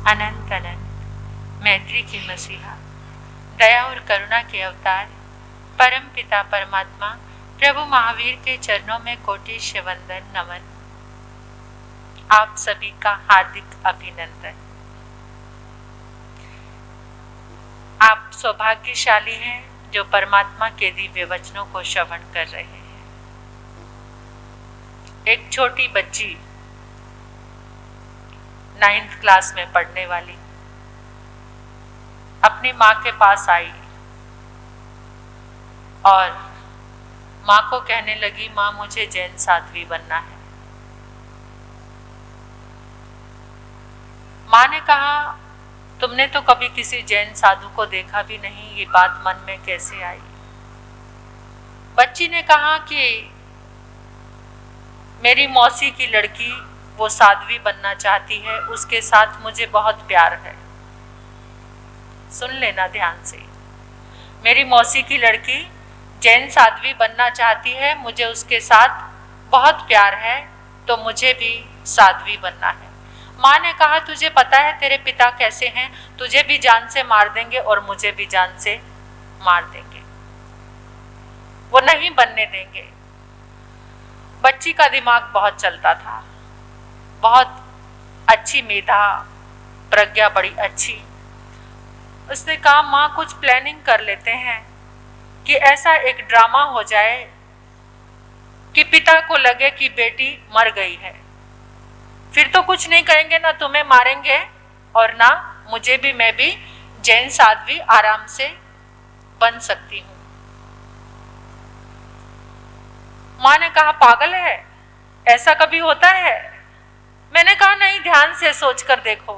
अनंत अनंत मैत्री की मसीहा, दया और करुणा के अवतार परम पिता परमात्मा प्रभु महावीर के चरणों में कोटि वंदन नमन। आप सभी का हार्दिक अभिनंदन। आप सौभाग्यशाली हैं जो परमात्मा के दिव्य वचनों को श्रवण कर रहे हैं। एक छोटी बच्ची 9th क्लास में पढ़ने वाली अपनी माँ के पास आई और माँ को कहने लगी, माँ मुझे जैन साध्वी बनना है। माँ ने कहा, तुमने तो कभी किसी जैन साधु को देखा भी नहीं, ये बात मन में कैसे आई? बच्ची ने कहा कि मेरी मौसी की लड़की वो साध्वी बनना चाहती है, उसके साथ मुझे बहुत प्यार है। सुन लेना ध्यान से, मेरी मौसी की लड़की जैन साध्वी बनना चाहती है, मुझे उसके साथ बहुत प्यार है, तो मुझे भी साध्वी बनना है। माँ ने कहा, तुझे पता है तेरे पिता कैसे हैं? तुझे भी जान से मार देंगे और मुझे भी जान से मार देंगे, वो नहीं बनने देंगे। बच्ची का दिमाग बहुत चलता था, बहुत अच्छी मेधा, प्रज्ञा बड़ी अच्छी। उसने कहा, माँ कुछ प्लानिंग कर लेते हैं कि ऐसा एक ड्रामा हो जाए कि पिता को लगे कि बेटी मर गई है, फिर तो कुछ नहीं कहेंगे, ना तुम्हें मारेंगे और ना मुझे भी, मैं भी जैन साध्वी आराम से बन सकती हूँ। माँ ने कहा, पागल है, ऐसा कभी होता है? मैंने कहा, नहीं, ध्यान से सोच कर देखो।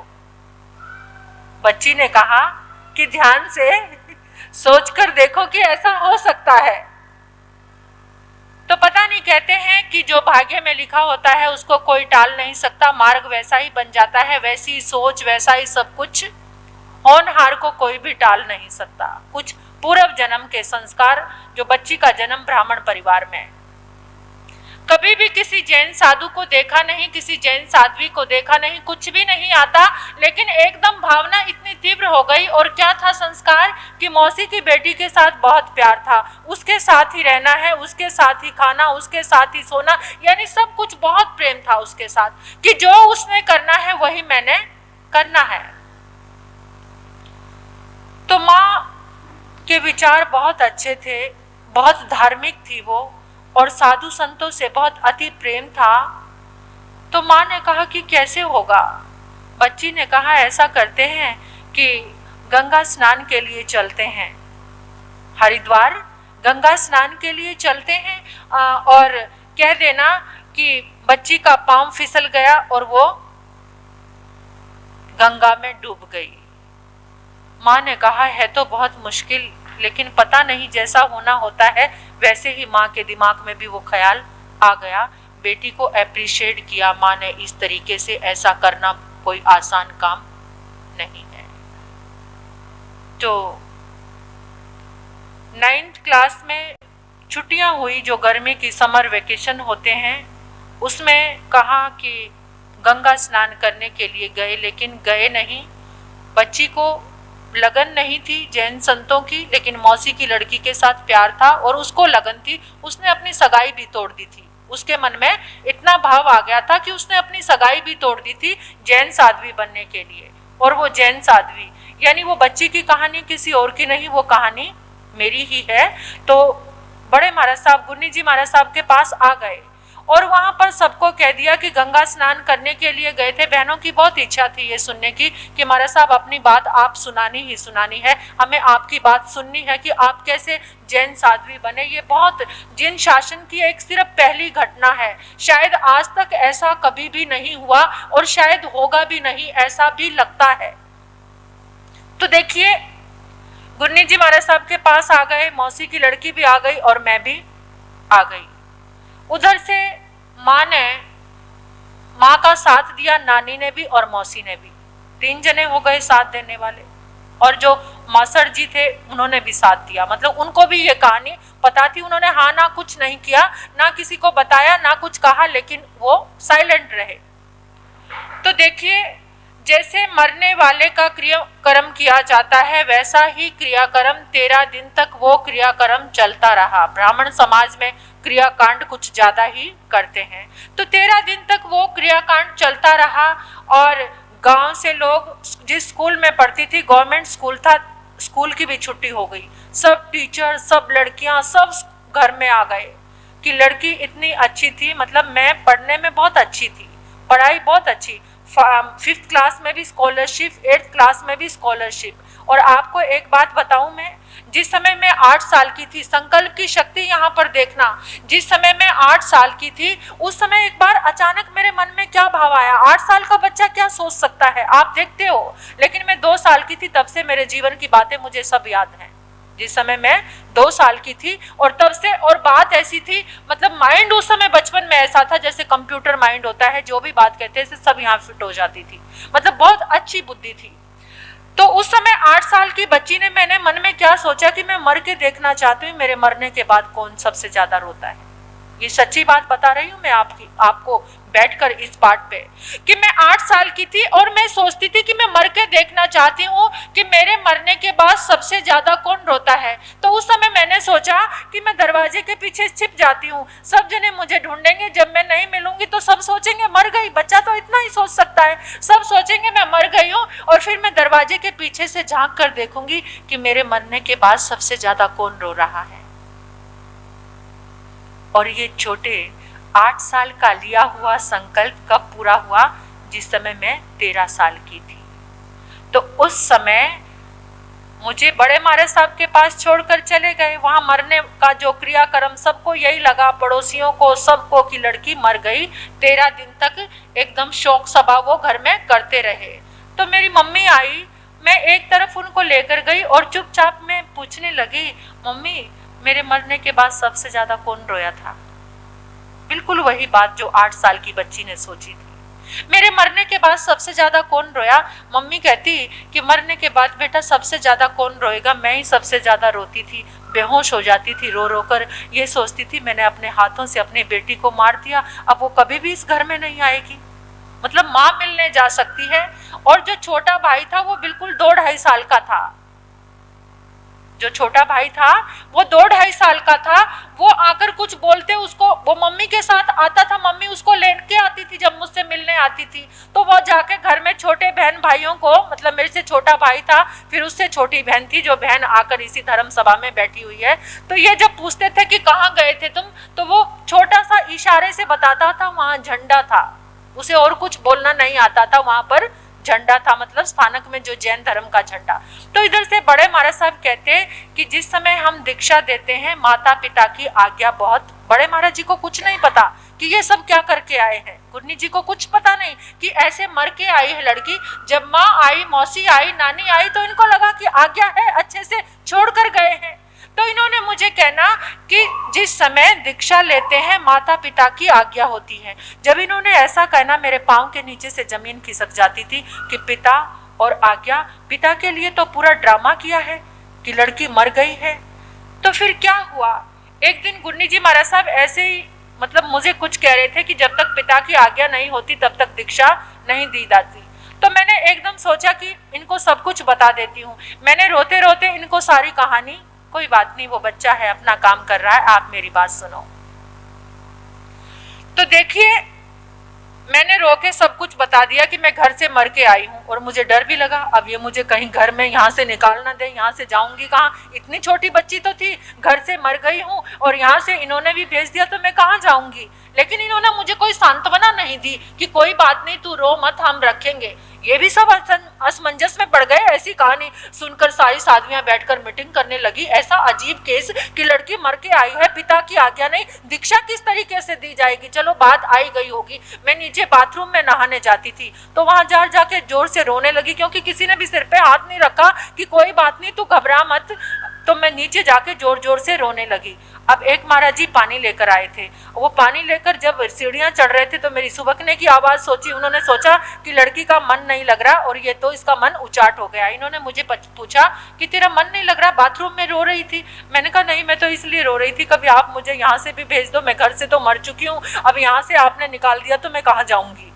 बच्ची ने कहा कि ध्यान से सोच कर देखो कि ऐसा हो सकता है। तो पता नहीं, कहते हैं कि जो भाग्य में लिखा होता है उसको कोई टाल नहीं सकता, मार्ग वैसा ही बन जाता है, वैसी सोच, वैसा ही सब कुछ। होनहार को कोई भी टाल नहीं सकता। कुछ पूर्व जन्म के संस्कार, जो बच्ची का जन्म ब्राह्मण परिवार में, कभी भी किसी जैन साधु को देखा नहीं, किसी जैन साध्वी को देखा नहीं, कुछ भी नहीं आता, लेकिन एकदम भावना इतनी तीव्र हो गई। और क्या था संस्कार कि मौसी की बेटी के साथ बहुत प्यार था, उसके साथ ही रहना है, उसके साथ ही खाना, उसके साथ ही सोना, यानी सब कुछ बहुत प्रेम था उसके साथ, कि जो उसने करना है वही मैंने करना है। तो माँ के विचार बहुत अच्छे थे, बहुत धार्मिक थी वो, और साधु संतों से बहुत अति प्रेम था। तो माँ ने कहा कि कैसे होगा? बच्ची ने कहा, ऐसा करते हैं कि गंगा स्नान के लिए चलते हैं, हरिद्वार गंगा स्नान के लिए चलते हैं, और कह देना कि बच्ची का पांव फिसल गया और वो गंगा में डूब गई। माँ ने कहा, है तो बहुत मुश्किल, लेकिन पता नहीं, जैसा होना होता है वैसे ही माँ के दिमाग में भी वो ख्याल आ गया। बेटी को अप्रिशिएट किया माँ ने इस तरीके से, ऐसा करना कोई आसान काम नहीं है। तो 9th क्लास में छुट्टियां हुई, जो गर्मी की समर वेकेशन होते हैं, उसमें कहा कि गंगा स्नान करने के लिए गए, लेकिन गए नहीं। बच्ची को लगन नहीं थी जैन संतों की, लेकिन मौसी की लड़की के साथ प्यार था और उसको लगन थी। उसने अपनी सगाई भी तोड़ दी थी, उसके मन में इतना भाव आ गया था कि उसने अपनी सगाई भी तोड़ दी थी जैन साध्वी बनने के लिए। और वो जैन साध्वी, यानी वो बच्ची की कहानी किसी और की नहीं, वो कहानी मेरी ही है। तो बड़े महाराज साहब, गुन्नी जी महाराज साहब के पास आ गए और वहां पर सबको कह दिया कि गंगा स्नान करने के लिए गए थे। बहनों की बहुत इच्छा थी ये सुनने की कि महाराज साहब अपनी बात आप सुनानी ही सुनानी है, हमें आपकी बात सुननी है कि आप कैसे जैन साध्वी बने। ये बहुत जिन शासन की एक सिर्फ पहली घटना है, शायद आज तक ऐसा कभी भी नहीं हुआ और शायद होगा भी नहीं, ऐसा भी लगता है। तो देखिए, गुन्नी जी महाराज साहब के पास आ गए, मौसी की लड़की भी आ गई और मैं भी आ गई। उधर से माँ का साथ दिया, नानी ने भी और मौसी ने भी, 3 जने हो गए साथ देने वाले। और जो मासड़ जी थे उन्होंने भी साथ दिया, मतलब उनको भी ये कहानी पता थी। उन्होंने हाँ ना कुछ नहीं किया, ना किसी को बताया, ना कुछ कहा, लेकिन वो साइलेंट रहे। तो देखिए, जैसे मरने वाले का क्रियाकर्म किया जाता है, वैसा ही क्रियाकर्म 13 दिन तक वो क्रियाकर्म चलता रहा। ब्राह्मण समाज में क्रियाकांड कुछ ज्यादा ही करते हैं, तो 13 दिन तक वो क्रियाकांड चलता रहा। और गांव से लोग, जिस स्कूल में पढ़ती थी, गवर्नमेंट स्कूल था, स्कूल की भी छुट्टी हो गई। सब टीचर, सब लड़कियां, सब घर में आ गए कि लड़की इतनी अच्छी थी, मतलब मैं पढ़ने में बहुत अच्छी थी, पढ़ाई बहुत अच्छी, 5th क्लास में भी स्कॉलरशिप, 8th क्लास में भी स्कॉलरशिप। और आपको एक बात बताऊं, मैं जिस समय मैं 8 साल की थी, संकल्प की शक्ति यहाँ पर देखना, जिस समय मैं 8 साल की थी, उस समय एक बार अचानक मेरे मन में क्या भाव आया, 8 साल का बच्चा क्या सोच सकता है, आप देखते हो। लेकिन मैं 2 साल की थी, तब से मेरे जीवन की बातें मुझे सब याद हैं। जिस समय मैं 2 साल की थी और तब से, और बात ऐसी थी, मतलब माइंड उस समय बचपन में ऐसा था जैसे कंप्यूटर माइंड होता है, जो भी बात कहते हैं सब यहाँ फिट हो जाती थी, मतलब बहुत अच्छी बुद्धि थी। तो उस समय 8 साल की बच्ची ने, मैंने मन में क्या सोचा कि मैं मर के देखना चाहती हूँ, मेरे मरने के बाद कौन सबसे ज्यादा रोता है। ये सच्ची बात बता रही हूँ मैं आपको बैठकर इस पार्ट पे, कि मैं 8 साल की थी और मैं सोचती थी कि मैं मर के देखना चाहती हूँ कि मेरे मरने के बाद सबसे ज्यादा कौन रोता है। तो उस समय मैंने सोचा कि मैं दरवाजे के पीछे छिप जाती हूँ, सब जने मुझे ढूंढेंगे, जब मैं नहीं मिलूंगी तो सब सोचेंगे मर गई, बच्चा तो इतना ही सोच सकता है, सब सोचेंगे मैं मर गई हूँ। और फिर मैं दरवाजे के पीछे से झांक कर देखूंगी कि मेरे मरने के बाद सबसे ज्यादा कौन रो रहा है। और ये छोटे 8 साल का लिया हुआ संकल्प कब पूरा हुआ, जिस समय मैं 13 साल की थी। तो उस समय मुझे बड़े महाराज साहब के पास छोड़कर चले गए। वहां मरने का जो क्रियाक्रम, सबको यही लगा, पड़ोसियों को, सबको, कि लड़की मर गई। 13 दिन तक एकदम शोक सभा वो घर में करते रहे। तो मेरी मम्मी आई, मैं एक तरफ उनको लेकर गई और चुपचाप में पूछने लगी, मम्मी मेरे मरने के बाद सबसे ज्यादा कौन रोया था। बिल्कुल वही बात जो 8 साल की बच्ची ने सोची थी, मेरे मरने के बाद सबसे ज्यादा कौन रोया। मम्मी कहती कि मरने के बाद बेटा सबसे ज्यादा कौन रोएगा, मैं ही सबसे ज्यादा रोती थी, बेहोश हो जाती थी रो रो कर। ये सोचती थी मैंने अपने हाथों से अपनी बेटी को मार दिया, अब वो कभी भी इस घर में नहीं आएगी। मतलब माँ मिलने जा सकती है। और जो छोटा भाई था वो बिल्कुल 2-2.5 साल का था, जो छोटा भाई था वो 2-2.5 साल का था। वो आकर कुछ बोलते उसको, वो मम्मी के साथ आता था, मम्मी उसको लेके आती थी जब मुझसे मिलने आती थी। तो वो जाके घर में छोटे बहन भाइयों को, मतलब मेरे से छोटा भाई था, फिर उससे छोटी बहन थी, जो बहन आकर इसी धर्म सभा में बैठी हुई है। तो ये जब पूछते थे कि कहाँ गए थे तुम, तो वो छोटा सा इशारे से बताता था वहां झंडा था, उसे और कुछ बोलना नहीं आता था, वहां पर झंडा था, मतलब स्थानक में जो जैन धर्म का झंडा। तो इधर से बड़े महाराज साहब कहते हैं कि जिस समय हम दीक्षा देते हैं, माता पिता की आज्ञा बहुत, बड़े महाराज जी को कुछ नहीं पता कि ये सब क्या करके आए हैं, गुरनी जी को कुछ पता नहीं कि ऐसे मर के आई है लड़की। जब माँ आई, मौसी आई, नानी आई, तो इनको लगा कि आज्ञा है, अच्छे से छोड़ कर गए हैं। तो इन्होंने मुझे कहना कि जिस समय दीक्षा लेते हैं माता पिता की आज्ञा होती है। जब इन्होंने ऐसा कहना, मेरे पांव के नीचे से जमीन खिसक जाती थी कि पिता और आज्ञा, पिता के लिए तो पूरा ड्रामा किया है कि लड़की मर गई है। तो फिर क्या हुआ, एक दिन गुरनी जी महाराज साहब ऐसे ही, मतलब मुझे कुछ कह रहे थे कि जब तक पिता की आज्ञा नहीं होती तब तक दीक्षा नहीं दी जाती। तो मैंने एकदम सोचा कि इनको सब कुछ बता देती हूँ। मैंने रोते रोते इनको सारी कहानी, कोई बात नहीं वो बच्चा है अपना काम कर रहा है, आप मेरी बात सुनो। तो देखिए मैंने रो के सब कुछ बता दिया कि मैं घर से मर के आई हूँ, और मुझे डर भी लगा, अब ये मुझे कहीं घर में यहाँ से निकाल ना दे, यहाँ से जाऊंगी कहाँ, इतनी छोटी बच्ची तो थी, घर से मर गई हूँ और यहाँ से इन्होंने भी भेज दिया तो मैं कहाँ जाऊंगी। लेकिन इन्होंने मुझे कोई सांत्वना नहीं दी कि कोई बात नहीं तू रो मत, हम रखेंगे। ये भी सब असमंजस में पड़ गए। ऐसी कहानी सुनकर सारी साधवियां बैठकर मीटिंग करने लगी। ऐसा अजीब केस कि लड़की मर के आई है, पिता की आज्ञा नहीं, दीक्षा किस तरीके से दी जाएगी। चलो बात आई गई होगी। मैं नीचे बाथरूम में नहाने जाती थी तो वहां जाके जोर से रोने लगी, क्योंकि किसी ने भी सिर पे हाथ नहीं रखा कि कोई बात नहीं तू घबरा मत। तो मैं नीचे जाके जोर जोर से रोने लगी। अब एक महाराज जी पानी लेकर आए थे, वो पानी लेकर जब सीढ़ियां चढ़ रहे थे तो मेरी सुबकने की आवाज सोची, उन्होंने सोचा कि लड़की का मन नहीं लग रहा और ये तो इसका मन उचाट हो गया। इन्होंने मुझे पूछा कि तेरा मन नहीं लग रहा, बाथरूम में रो रही थी। मैंने कहा नहीं, मैं तो इसलिए रो रही थी, कभी आप मुझे यहाँ से भी भेज दो, मैं घर से तो मर चुकी हूँ, अब यहाँ से आपने निकाल दिया तो मैं कहाँ जाऊंगी।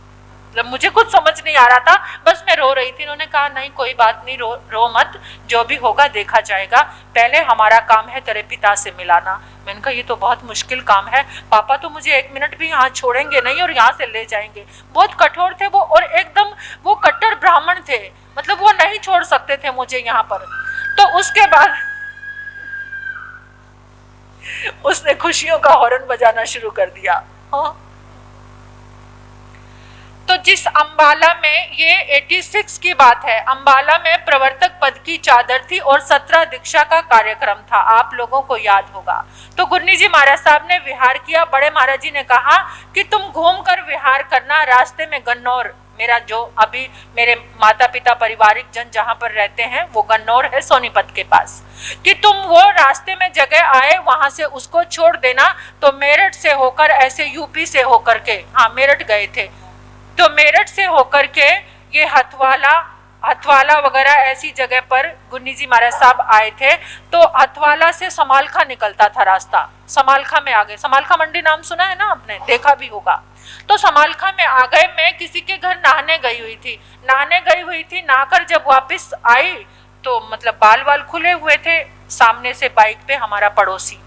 मतलब मुझे कुछ समझ नहीं आ रहा था, बस मैं रो रही थी। इन्होंने कहा नहीं कोई बात नहीं, रो मत, जो भी होगा देखा जाएगा, पहले हमारा काम है तेरे पिता से मिलाना। मैंने कहा ये तो बहुत मुश्किल काम है, पापा तो मुझे 1 मिनट भी यहाँ छोड़ेंगे नहीं और यहाँ से ले जाएंगे। बहुत कठोर थे वो, और एकदम वो कट्टर ब्राह्मण थे, मतलब वो नहीं छोड़ सकते थे मुझे यहाँ पर। तो उसके बाद उसने खुशियों का हॉर्न बजाना शुरू कर दिया। हाँ, तो जिस अंबाला में, ये 86 की बात है, अंबाला में प्रवर्तक पद की चादर थी और 17 दीक्षा का कार्यक्रम था, आप लोगों को याद होगा। तो गुरनी जी महाराज साहब ने विहार किया। बड़े महाराज जी ने कहा कि तुम घूम कर विहार करना, रास्ते में गन्नौर, मेरा जो अभी मेरे माता पिता पारिवारिक जन जहां पर रहते हैं वो गन्नौर है सोनीपत के पास, कि तुम वो रास्ते में जगह आए वहां से उसको छोड़ देना। तो मेरठ से होकर, ऐसे यूपी से होकर के, हाँ मेरठ गए थे, तो मेरठ से होकर के ये हथवाला वगैरह ऐसी जगह पर गुन्नी जी महाराज साहब आए थे। तो हथवाला से समालखा निकलता था रास्ता, समालखा में आ गए। समालखा मंडी नाम सुना है ना आपने, देखा भी होगा। तो समालखा में आ गए। मैं किसी के घर नहाने गई हुई थी, नहाकर जब वापस आई तो मतलब बाल खुले हुए थे। सामने से बाइक पे हमारा पड़ोसी,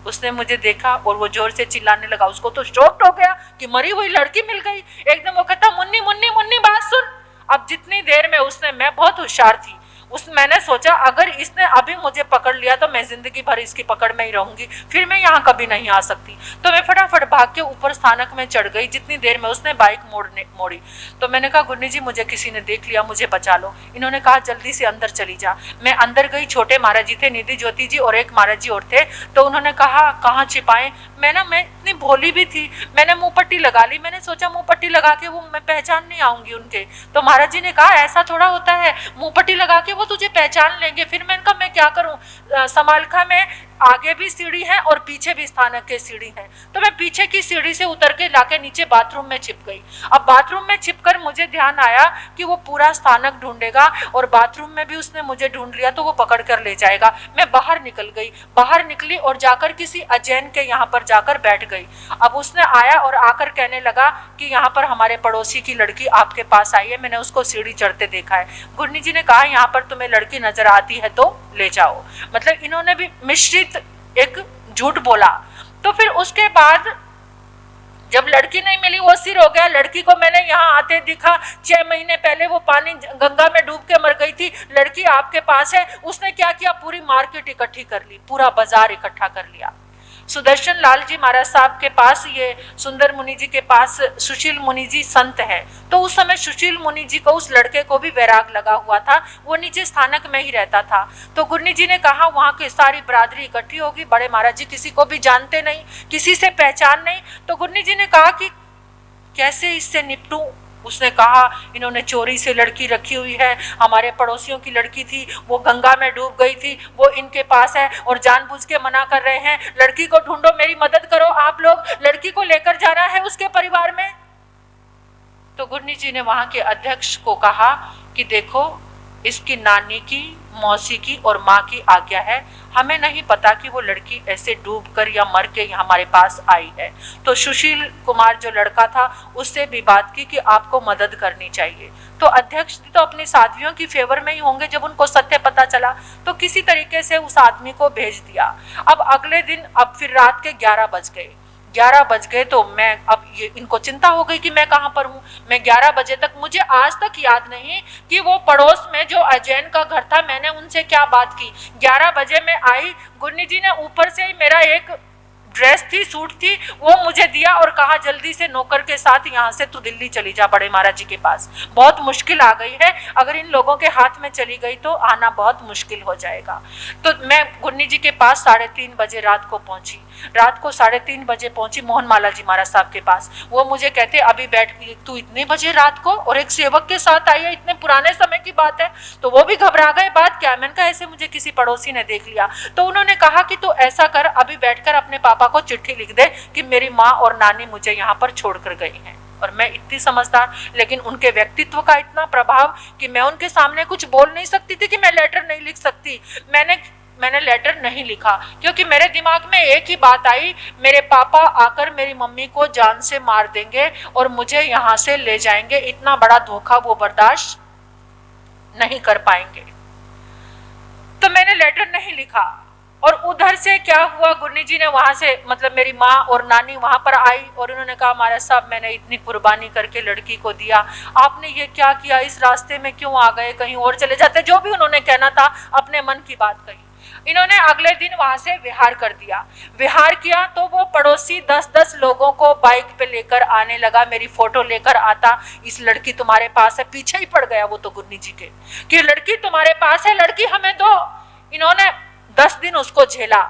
उसने मुझे देखा और वो जोर से चिल्लाने लगा। उसको तो शॉक हो गया कि मरी हुई लड़की मिल गई। एकदम वो कहता मुन्नी मुन्नी मुन्नी बात सुन। अब जितनी देर में उसने, मैं बहुत होशियार थी, मैंने सोचा अगर इसने अभी मुझे पकड़ लिया तो मैं जिंदगी भर इसकी पकड़ में ही रहूंगी, फिर मैं यहाँ कभी नहीं आ सकती। तो मैं फटाफट भाग के ऊपर स्थानक में चढ़ गई। जितनी देर में उसने बाइक मोड़ी, तो मैंने कहा गुन्नी जी मुझे किसी ने देख लिया, मुझे बचा लो। इन्होंने कहा जल्दी से अंदर चली जा। मैं अंदर गई। छोटे महाराज जी थे, निधि ज्योति जी और एक महाराज जी और थे। तो उन्होंने कहा कहाँ छिपाएं। मैं इतनी भोली भी थी, मैंने मुंह पट्टी लगा ली। मैंने सोचा मुंह पट्टी लगा के वो मैं पहचान नहीं आऊंगी उनके। तो महाराज जी ने कहा ऐसा थोड़ा होता है, मुंह पट्टी लगा के वो तुझे पहचान लेंगे। फिर मैंने कहा मैं क्या करूं, समालखा में आगे भी सीढ़ी है और पीछे भी स्थानक के सीढ़ी है। तो मैं पीछे की सीढ़ी से उतर के लाके नीचे बाथरूम में छिप गई। अब बाथरूम में छिपकर मुझे ध्यान आया कि वो पूरा स्थानक ढूंढेगा और बाथरूम में भी उसने मुझे ढूंढ लिया तो वो पकड़ कर ले जाएगा। मैं बाहर निकल गई, बाहर निकली और जाकर किसी अजैन के यहाँ पर जाकर बैठ गई। अब उसने आया और आकर कहने लगा कि यहाँ पर हमारे पड़ोसी की लड़की आपके पास आई है, मैंने उसको सीढ़ी चढ़ते देखा है। गुरनी जी ने कहा यहाँ पर तुम्हें लड़की नजर आती है तो ले जाओ। मतलब इन्होंने भी मिश्रित एक झूठ बोला। तो फिर उसके बाद जब लड़की नहीं मिली वो सिर हो गया। लड़की को मैंने यहाँ आते दिखा, 6 महीने पहले वो पानी गंगा में डूब के मर गई थी, लड़की आपके पास है। उसने क्या किया, पूरी मार्केट इकट्ठी कर ली, पूरा बाजार इकट्ठा कर लिया। सुदर्शन लाल जी महाराज साहब के पास, ये सुंदर मुनि जी के पास सुशील मुनि जी संत है। तो उस समय सुशील मुनि जी को, उस लड़के को भी वैराग लगा हुआ था, वो नीचे स्थानक में ही रहता था। तो गुरनी जी ने कहा वहाँ की सारी बरादरी इकट्ठी होगी, बड़े महाराज जी किसी को भी जानते नहीं, किसी से पहचान नहीं। तो गुरनी जी ने कहा कि कैसे इससे निपटूं। उसने कहा इन्होंने चोरी से लड़की रखी हुई है, हमारे पड़ोसियों की लड़की थी, वो गंगा में डूब गई थी, वो इनके पास है और जानबूझ के मना कर रहे हैं, लड़की को ढूंढो, मेरी मदद करो आप लोग, लड़की को लेकर जाना है उसके परिवार में। तो गुरनी जी ने वहां के अध्यक्ष को कहा कि देखो इसकी नानी की, मौसी की और माँ की आज्ञा है, हमें नहीं पता कि वो लड़की ऐसे डूबकर या मर के हमारे पास आई है। तो सुशील कुमार जो लड़का था उससे भी बात की कि आपको मदद करनी चाहिए। तो अध्यक्ष तो अपनी साध्वियों की फेवर में ही होंगे, जब उनको सत्य पता चला तो किसी तरीके से उस आदमी को भेज दिया। अब अगले दिन, अब फिर रात के 11 बज गए तो मैं, अब ये इनको चिंता हो गई कि मैं कहाँ पर हूँ। मैं 11 बजे तक, मुझे आज तक याद नहीं कि वो पड़ोस में जो अजैन का घर था मैंने उनसे क्या बात की। 11 बजे मैं आई, गुरनी जी ने ऊपर से ही मेरा एक ड्रेस थी, सूट थी, वो मुझे दिया और कहा जल्दी से नौकर के साथ यहाँ से तू दिल्ली चली जा बड़े महाराज जी के पास, बहुत मुश्किल आ गई है, अगर इन लोगों के हाथ में चली गई तो आना बहुत मुश्किल हो जाएगा। तो मैं गुरनी जी के पास 3:30 बजे रात को पहुंची। रात को 3:30 बजे पहुंची मोहन माला जी महाराज साहब के पास। वो मुझे कहते अभी बैठ, तू इतने बजे रात को और एक सेवक के साथ आई है, इतने पुराने समय की बात है। तो वो भी घबरा गए, बात क्या। मैंने कहा ऐसे मुझे किसी पड़ोसी ने देख लिया। तो उन्होंने कहा कि तू ऐसा कर, अभी बैठकर अपने पापा को चिट्ठी लिख दे कि मेरी माँ और नानी मुझे यहाँ पर छोड़कर गई हैं। और मैं इतनी समझदार, लेकिन उनके व्यक्तित्व का इतना प्रभाव कि मैं उनके सामने कुछ बोल नहीं सकती थी कि मैं लेटर नहीं लिख सकती। मैंने मैंने लेटर नहीं लिखा, क्योंकि मेरे दिमाग में एक ही बात आई, मेरे पापा आकर मेरी मम्मी को जान से मार देंगे और मुझे यहाँ से ले जाएंगे, इतना बड़ा धोखा वो बर्दाश्त नहीं कर पाएंगे। तो मैंने लेटर नहीं लिखा। और उधर से क्या हुआ, गुरनी जी ने वहां से, मतलब मेरी माँ और नानी वहां पर आई और उन्होंने कहा, महाराज साहब मैंने इतनी कुर्बानी करके लड़की को दिया, आपने ये क्या किया, इस रास्ते में क्यों आ गए, कहीं और चले जाते, जो भी उन्होंने कहना था अपने मन की बात कही। इन्होंने अगले दिन वहां से विहार कर दिया। विहार किया तो वो पड़ोसी 10-10 लोगों को बाइक पे लेकर आने लगा, मेरी फोटो लेकर आता, इस लड़की तुम्हारे पास है, पीछे ही पड़ गया वो तो गुरनी जी के, कि लड़की तुम्हारे पास है, लड़की हमें दो। इन्होंने 10 दिन उसको झेला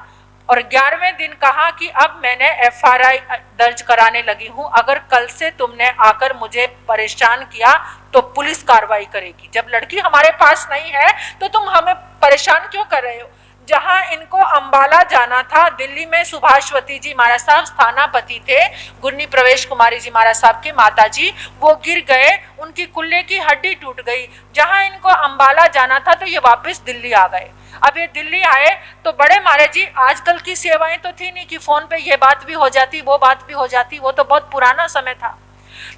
और 11वें दिन कहा कि अब मैंने FRI दर्ज कराने लगी हूं, अगर कल से तुमने आकर मुझे परेशान किया तो पुलिस कार्रवाई करेगी। जब लड़की हमारे पास नहीं है तो तुम हमें परेशान क्यों कर रहे हो। जहां इनको अंबाला जाना था, दिल्ली में सुभाषवती जी महाराज साहब स्थानापति थे, गुरनी प्रवेश कुमारी जी महाराज साहब के माता जी, वो गिर गए, उनकी कुल्ले की हड्डी टूट गई। जहां इनको अंबाला जाना था तो ये वापस दिल्ली आ गए। अब ये दिल्ली आए तो बड़े महाराज जी, आजकल की सेवाएं तो थी नहीं कि फोन पे ये बात भी हो जाती, वो बात भी हो जाती, वो तो बहुत पुराना समय था।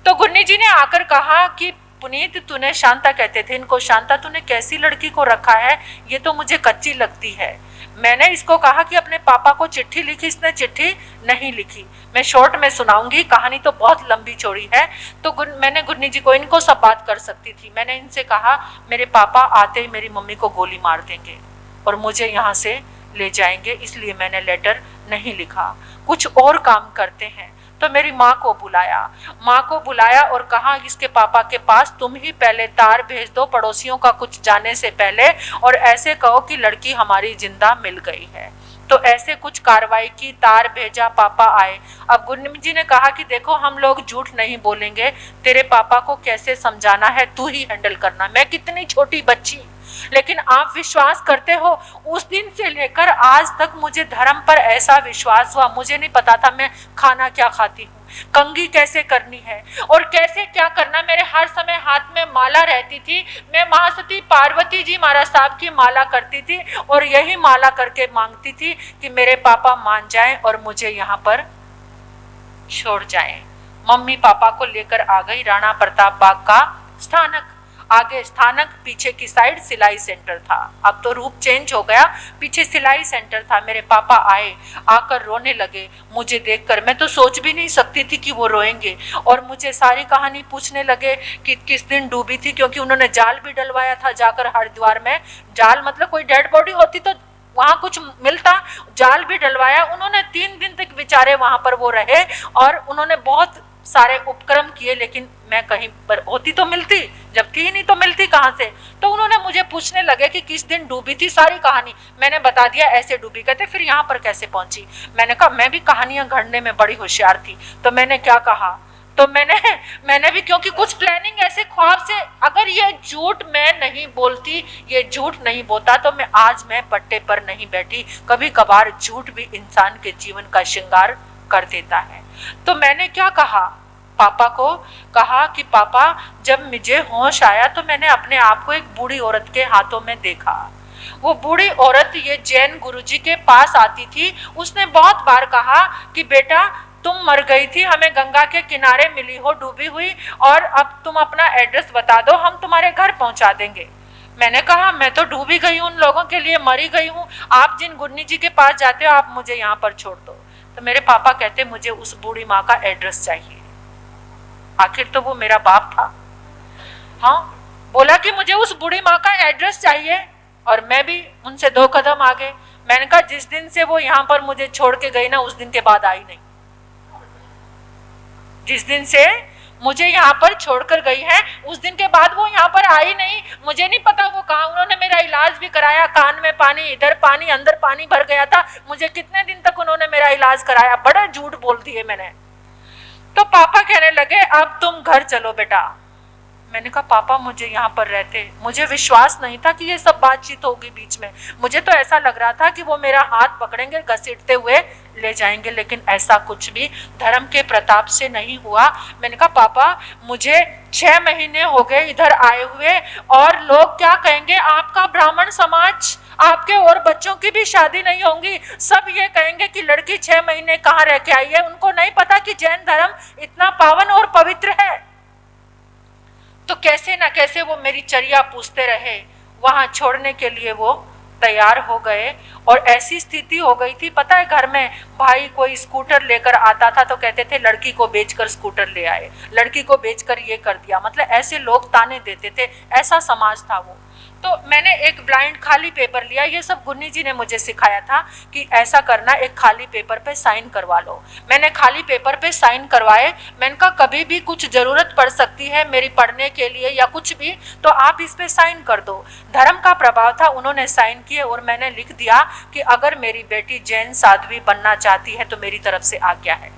तो गुरनी जी ने आकर कहा कि पुनीत, तूने, शांता कहते थे इनको, शांता तूने कैसी लड़की को रखा है, ये तो मुझे कच्ची लगती है। मैंने इसको कहा कि अपने पापा को चिट्ठी लिखी, इसने चिट्ठी नहीं लिखी। मैं शॉर्ट में सुनाऊंगी, कहानी तो बहुत लंबी चौड़ी है। तो मैंने गुरनी जी को, इनको सब बात कर सकती थी, मैंने इनसे कहा मेरे पापा आते ही मेरी मम्मी को गोली मार देंगे और मुझे यहाँ से ले जाएंगे, इसलिए मैंने लेटर नहीं लिखा, कुछ और काम करते हैं। तो मेरी माँ को बुलाया और कहा इसके पापा के पास तुम ही पहले तार भेज दो पड़ोसियों का कुछ जाने से पहले, और ऐसे कहो कि लड़की हमारी जिंदा मिल गई है। तो ऐसे कुछ कार्रवाई की, तार भेजा, पापा आए। अब गुरनी जी ने कहा कि देखो हम लोग झूठ नहीं बोलेंगे, तेरे पापा को कैसे समझाना है तू ही हैंडल करना। मैं कितनी छोटी बच्ची, लेकिन आप विश्वास करते हो, उस दिन से लेकर आज तक मुझे धर्म पर ऐसा विश्वास हुआ। मुझे नहीं पता था मैं खाना क्या खाती हूँ, कंघी कैसे करनी है और कैसे क्या करना। मेरे हर समय हाथ में माला रहती थी, मैं महासती पार्वती जी महाराज साहब की माला करती थी और यही माला करके मांगती थी कि मेरे पापा मान जाएं और मुझे यहाँ पर छोड़ जाएं। मम्मी पापा को लेकर आ गई राणा प्रताप बाग का स्थानक, आगे स्थानक, पीछे की साइड सिलाई सेंटर था। अब तो रूप चेंज हो गया, पीछे सिलाई सेंटर था। मेरे पापा आए, आकर रोने लगे मुझे देखकर। मैं तो सोच भी नहीं सकती थी कि वो रोएंगे, और मुझे सारी कहानी पूछने लगे कि किस दिन डूबी थी, क्योंकि उन्होंने जाल भी डलवाया था जाकर हरिद्वार में। जाल मतलब कोई डेड बॉडी होती तो वहाँ कुछ मिलता, जाल भी डलवाया उन्होंने। 3 दिन तक बेचारे वहाँ पर वो रहे और उन्होंने बहुत सारे उपक्रम किए, लेकिन मैं कहीं पर होती तो मिलती, जब थी नहीं तो मिलती कहाँ से। तो उन्होंने मुझे पूछने लगे कि किस दिन डूबी थी, सारी कहानी मैंने बता दिया, ऐसे डूबी। कहते फिर यहाँ पर कैसे पहुंची। मैंने कहा मैं भी कहानियां गढ़ने में बड़ी होशियार थी। तो मैंने क्या कहा, तो मैंने भी, क्योंकि कुछ प्लानिंग ऐसे ख्वाब से, अगर ये झूठ मैं नहीं बोलती, ये झूठ नहीं बोलता तो मैं पट्टे पर नहीं बैठी। कभी कभार झूठ भी इंसान के जीवन का श्रृंगार कर देता है। तो मैंने क्या कहा, पापा को कहा कि पापा जब मुझे होश आया तो मैंने अपने आप को एक बूढ़ी औरत के हाथों में देखा। वो बूढ़ी औरत ये जैन गुरुजी के पास आती थी। उसने बहुत बार कहा कि बेटा तुम मर गई थी, हमें गंगा के किनारे मिली हो डूबी हुई, और अब तुम अपना एड्रेस बता दो, हम तुम्हारे घर पहुंचा देंगे। मैंने कहा मैं तो डूबी गई हूँ, उन लोगों के लिए मरी गई हूँ, आप जिन गुरनी जी के पास जाते हो आप मुझे यहाँ पर छोड़ दो। तो मेरे पापा कहते मुझे उस बूढ़ी माँ का एड्रेस चाहिए। आखिर तो वो मेरा बाप था। हाँ, बोला कि मुझे उस बूढ़ी माँ का एड्रेस चाहिए, और मैं भी उनसे 2 कदम आगे। मैंने कहा जिस दिन से वो यहाँ पर मुझे छोड़ के गई ना, उस दिन के बाद आई नहीं। जिस दिन से मुझे यहाँ पर छोड़कर गई है उस दिन के बाद वो यहाँ पर आई नहीं। मुझे नहीं पता वो कहाँ। उन्होंने मेरा इलाज भी कराया, कान में पानी, इधर पानी, अंदर पानी भर गया था। मुझे कितने दिन तक उन्होंने मेरा इलाज कराया, बड़ा झूठ बोल दिए मैंने। तो पापा कहने लगे अब तुम घर चलो बेटा। मैंने कहा पापा मुझे यहाँ पर रहते, मुझे विश्वास नहीं था कि ये सब बातचीत होगी बीच में। मुझे तो ऐसा लग रहा था कि वो मेरा हाथ पकड़ेंगे, घसीटते हुए ले जाएंगे, लेकिन ऐसा कुछ भी धर्म के प्रताप से नहीं हुआ। मैंने कहा पापा मुझे 6 महीने हो गए इधर आए हुए, और लोग क्या कहेंगे, आपका ब्राह्मण समाज आपके और बच्चों की भी शादी नहीं होंगी। सब ये कहेंगे कि लड़की 6 महीने कहाँ रह के आई है। उनको नहीं पता कि जैन धर्म इतना पावन और पवित्र है। तो कैसे ना कैसे वो मेरी चर्या पूछते रहे, वहां छोड़ने के लिए वो तैयार हो गए। और ऐसी स्थिति हो गई थी, पता है, घर में भाई कोई स्कूटर लेकर आता था तो कहते थे लड़की को बेचकर स्कूटर ले आए, लड़की को बेचकर ये कर दिया। मतलब ऐसे लोग ताने देते थे, ऐसा समाज था वो। तो मैंने एक ब्लाइंड खाली पेपर लिया, ये सब गुन्नी जी ने मुझे सिखाया था कि ऐसा करना, एक खाली पेपर पे साइन करवा लो। मैंने खाली पेपर पे साइन करवाए। मैंने कहा कभी भी कुछ जरूरत पड़ सकती है मेरी पढ़ने के लिए या कुछ भी, तो आप इस पे साइन कर दो। धर्म का प्रभाव था, उन्होंने साइन किए और मैंने लिख दिया कि अगर मेरी बेटी जैन साध्वी बनना चाहती है तो मेरी तरफ से आज्ञा है,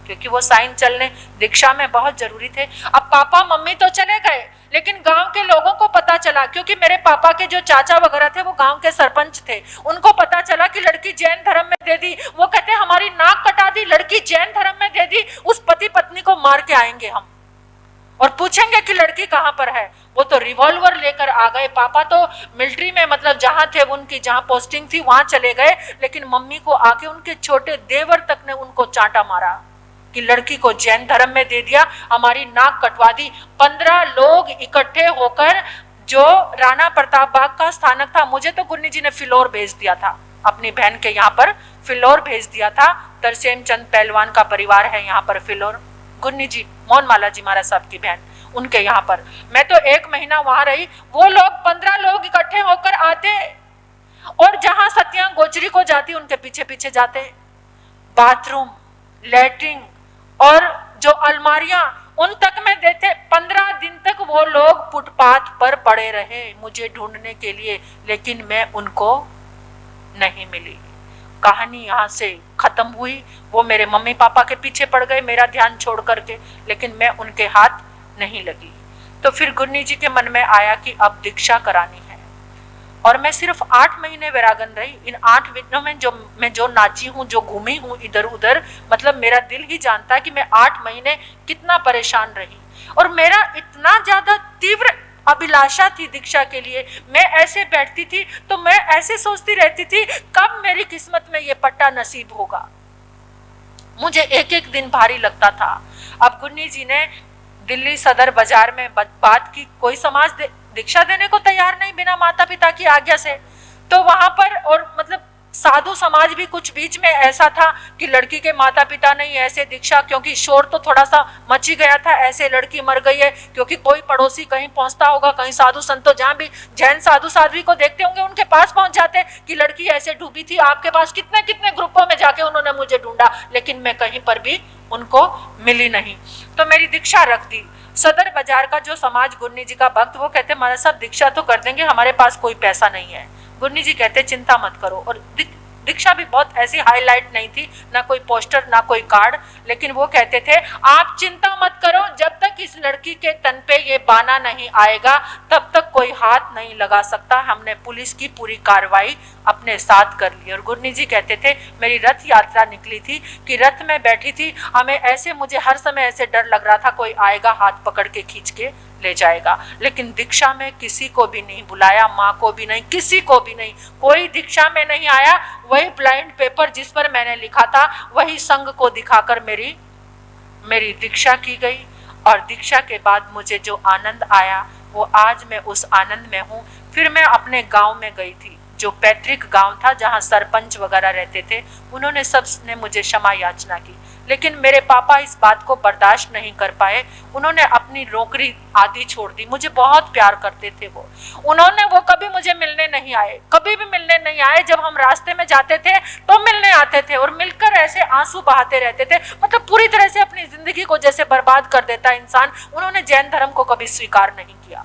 क्योंकि वो साइन चलने दीक्षा में बहुत जरूरी थे। अब पापा मम्मी तो चले गए, लेकिन गांव के लोगों को पता चला, क्योंकि मेरे पापा के जो चाचा वगैरह थे वो गांव के सरपंच थे, उनको पता चला कि लड़की जैन धर्म में दे दी। वो कहते हमारी नाक कटा दी, लड़की जैन धर्म में दे दी, उस पति पत्नी को मार के आएंगे हम और पूछेंगे कि लड़की कहाँ पर है। वो तो रिवॉल्वर लेकर आ गए। पापा तो मिलिट्री में, मतलब जहां थे उनकी, जहां पोस्टिंग थी वहां चले गए, लेकिन मम्मी को आके उनके छोटे देवर तक ने उनको चांटा मारा कि लड़की को जैन धर्म में दे दिया, हमारी नाक कटवा दी। 15 लोग इकट्ठे होकर, जो राणा प्रताप बाग का स्थानक था, मुझे तो गुन्नी जी ने फिलौर भेज दिया था, अपनी बहन के यहाँ पर फिलौर भेज दिया था। तरसेम चंद पहलवान का परिवार है यहाँ पर फिलौर, गुन्नी जी, मोहनमाला जी महाराज साहब की बहन, उनके यहाँ पर मैं तो 1 महीना वहां रही। वो लोग 15 लोग इकट्ठे होकर आते और जहां सत्या गोचरी को जाती उनके पीछे पीछे जाते। बाथरूम, लैट्रिन और जो अलमारियां उन तक में देते। 15 दिन तक वो लोग फुटपाथ पर पड़े रहे मुझे ढूंढने के लिए, लेकिन मैं उनको नहीं मिली। कहानी यहाँ से खत्म हुई। वो मेरे मम्मी पापा के पीछे पड़ गए मेरा ध्यान छोड़ करके, लेकिन मैं उनके हाथ नहीं लगी। तो फिर गुन्नी जी के मन में आया कि अब दीक्षा करानी है। और मैं सिर्फ 8 महीने वैरागन रही। इन 8 महीनों में मैं जो नाची हूँ, जो घूमी हूँ इधर उधर, मतलब मेरा दिल ही जानता है कि मैं 8 महीने कितना परेशान रही। और मेरा इतना ज्यादा तीव्र अभिलाषा थी दीक्षा के लिए। मैं ऐसे बैठती थी तो मैं ऐसे सोचती रहती थी कब मेरी किस्मत में ये पट्टा नसीब होगा। मुझे एक एक दिन भारी लगता था। अब गुन्नी जी ने दिल्ली सदर बाजार में बात की, कोई समाज दीक्षा देने को तैयार नहीं बिना माता पिता की आज्ञा से। तो वहां पर, और मतलब साधु समाज भी कुछ बीच में ऐसा था कि लड़की के माता पिता नहीं ऐसे दीक्षा, क्योंकि शोर तो थोड़ा सा मची गया था, ऐसे लड़की मर गई है, क्योंकि कोई पड़ोसी कहीं पहुंचता होगा, कहीं साधु संतो जहां भी जैन साधु साध्वी को देखते होंगे उनके पास पहुंच जाते कि लड़की ऐसे डूबी थी। आपके पास कितने कितने ग्रुपों में जाके उन्होंने मुझे ढूंढा, लेकिन मैं कहीं पर भी उनको मिली नहीं। तो मेरी दीक्षा रख दी। सदर बाजार का जो समाज गुन्नी जी का भक्त, वो कहते महाराज साहब दीक्षा तो कर देंगे, हमारे पास कोई पैसा नहीं है। गुन्नी जी कहते चिंता मत करो। और दीक्षा भी बहुत ऐसी हाईलाइट नहीं थी, ना कोई पोस्टर ना कोई कार्ड, लेकिन वो कहते थे आप चिंता मत करो, जब तक इस लड़की के तन पे ये बाना नहीं आएगा तब तक कोई हाथ नहीं लगा सकता। हमने पुलिस की पूरी कार्रवाई अपने साथ कर ली। और गुन्नी जी कहते थे मेरी रथ यात्रा निकली थी कि रथ में बैठी थी, हमें ऐसे, मुझे हर समय ऐसे डर लग रहा था कोई आएगा हाथ पकड़ के खींच के ले जाएगा, लेकिन दीक्षा में किसी को भी नहीं बुलाया, माँ को भी नहीं, किसी को भी नहीं, कोई दीक्षा में नहीं आया। वही ब्लाइंड पेपर जिस पर मैंने लिखा था वही संघ को दिखाकर मेरी दीक्षा की गई। और दीक्षा के बाद मुझे जो आनंद आया वो आज मैं उस आनंद में हूँ। फिर मैं अपने गांव में गई थी, जो पैतृक गांव था जहाँ सरपंच वगैरह रहते थे, उन्होंने सबने मुझे क्षमा याचना की, लेकिन मेरे पापा इस बात को बर्दाश्त नहीं कर पाए। उन्होंने अपनी नौकरी आदि छोड़ दी। मुझे बहुत प्यार करते थे वो कभी मुझे मिलने नहीं आए, कभी भी मिलने नहीं आए। जब हम रास्ते में जाते थे तो मिलने आते थे और मिलकर ऐसे आंसू बहाते रहते थे, मतलब पूरी तरह से अपनी जिंदगी को जैसे बर्बाद कर देता इंसान। उन्होंने जैन धर्म को कभी स्वीकार नहीं किया,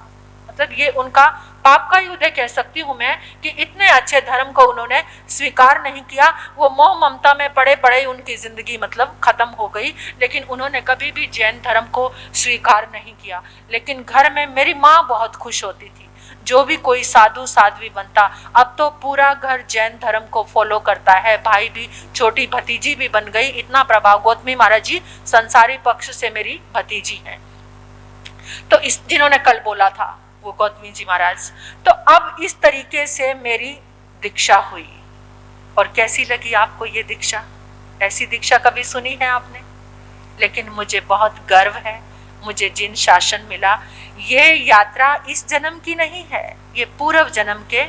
मतलब ये उनका पाप का युद्ध कह सकती हूँ मैं कि इतने अच्छे धर्म को उन्होंने स्वीकार नहीं किया। वो मोह ममता में पड़े पड़े उनकी जिंदगी मतलब खत्म हो गई, लेकिन उन्होंने कभी भी जैन धर्म को स्वीकार नहीं किया। लेकिन घर में मेरी माँ बहुत खुश होती थी, जो भी कोई साधु साध्वी बनता। अब तो पूरा घर जैन धर्म को फॉलो करता है। भाई भी, छोटी भतीजी भी बन गई, इतना प्रभाव। गौतमी महाराज जी संसारी पक्ष से मेरी भतीजी हैं, तो जिन्होंने कल बोला था वो गौतमी जी महाराज। तो अब इस तरीके से मेरी दीक्षा हुई। और कैसी लगी आपको ये दीक्षा? ऐसी दीक्षा कभी सुनी है आपने? लेकिन मुझे बहुत गर्व है, मुझे जिन शासन मिला, ये यात्रा इस जन्म की नहीं है, ये पूर्व जन्म के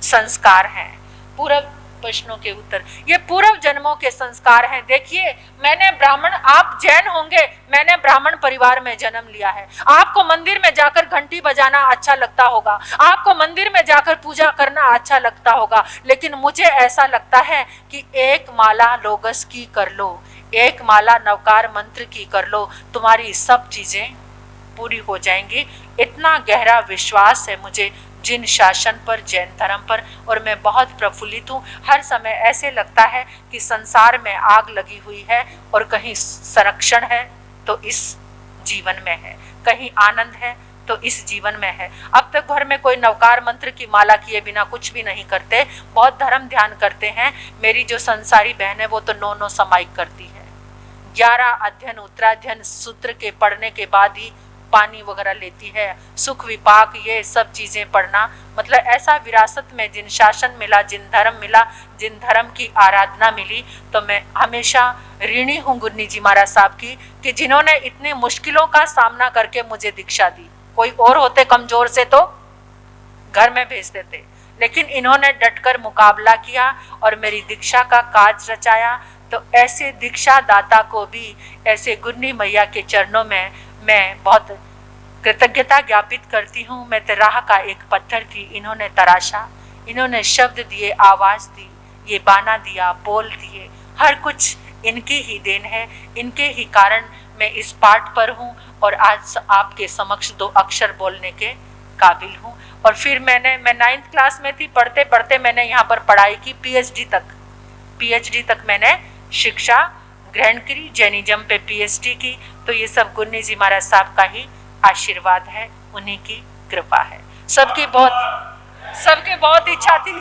संस्कार हैं। पूर्व प्रश्नों के उत्तर, ये पूर्व जन्मों के संस्कार हैं। देखिए, मैंने ब्राह्मण, आप जैन होंगे, मैंने ब्राह्मण परिवार में जन्म लिया है। आपको मंदिर में जाकर घंटी बजाना अच्छा लगता होगा, आपको मंदिर में जाकर पूजा करना अच्छा लगता होगा, लेकिन मुझे ऐसा लगता है कि एक माला लोगस की कर लो, एक माला नवकार मंत्र की कर लो, तुम्हारी सब चीजें पूरी हो जाएंगी। इतना गहरा विश्वास है मुझे जिन शासन पर, जैन धर्म पर, और मैं बहुत प्रफुल्लित हूँ। हर समय ऐसे लगता है कि संसार में आग लगी हुई है और कहीं संरक्षण है तो इस जीवन में है, कहीं आनंद है तो इस जीवन में है। अब तक घर में कोई नवकार मंत्र की माला किए बिना कुछ भी नहीं करते, बहुत धर्म ध्यान करते हैं। मेरी जो संसारी बहन है वो तो 9 समायिक करती है, 11 अध्ययन उत्तराध्ययन सूत्र के पढ़ने के बाद ही पानी वगैरह लेती है, सुख विपाक ये सब चीजें पढ़ना। मतलब ऐसा विरासत में जिन शासन मिला, जिन धर्म मिला, जिन धर्म की आराधना मिली, तो मैं हमेशा ऋणी हूँ गुरनी जी महाराज साहब की, कि जिन्होंने इतनी मुश्किलों का सामना करके मुझे दीक्षा दी। कोई और होते कमजोर से तो घर में भेज देते, लेकिन इन्होंने डटकर मुकाबला किया और मेरी दीक्षा का काज रचाया। तो ऐसे दीक्षा दाता को भी, ऐसे गुरनी मैया के चरणों में मैं बहुत कृतज्ञता ज्ञापित करती हूँ। मैं तो राह का एक पत्थर थी, इन्होंने तराशा, इन्होंने शब्द दिए, आवाज दी, ये बाना दिया, बोल दिए, हर कुछ इनकी ही देन है। इनके ही कारण मैं इस पाठ पर हूँ और आज आपके समक्ष 2 अक्षर बोलने के काबिल हूँ। और फिर मैं 9th क्लास में थी, पढ़ते पढ़ते मैंने यहाँ पर पढ़ाई की, पीएचडी तक मैंने शिक्षा ग्रहण करी, जैनिज्म पे पीएचडी की। तो ये सब गुरनी जी महाराज साहब का ही आशीर्वाद है, उन्हीं की कृपा है। सबकी बहुत इच्छा थी